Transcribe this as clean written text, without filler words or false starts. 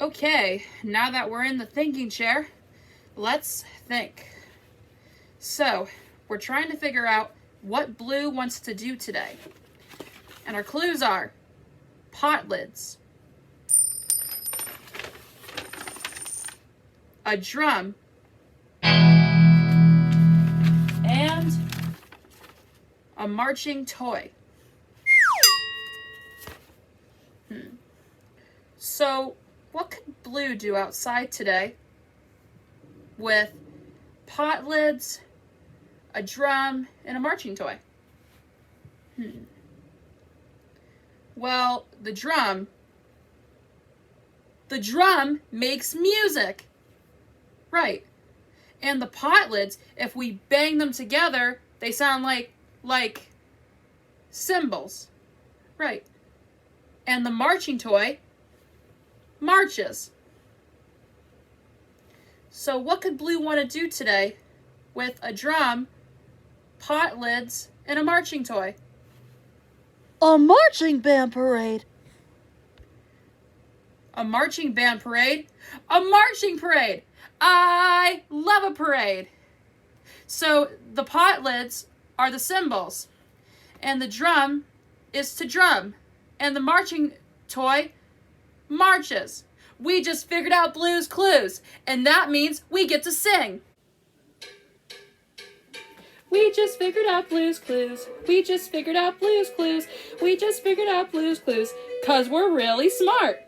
Okay, now that we're in the thinking chair, let's think. So, we're trying to figure out what Blue wants to do today. And our clues are pot lids, a drum, and a marching toy. So, what could Blue do outside today with pot lids, a drum, and a marching toy? Well, the drum makes music. Right. And the pot lids, if we bang them together, they sound like cymbals. Right. And the marching toy marches. So what could Blue want to do today with a drum, pot lids, and a marching toy? A marching band parade. A marching band parade? A marching parade! I love a parade! So the pot lids are the cymbals, and the drum is to drum, and the marching toy marches. We just figured out Blue's clues, and that means we get to sing. We just figured out Blue's clues. We just figured out Blue's clues. We just figured out Blue's clues, 'cause we're really smart.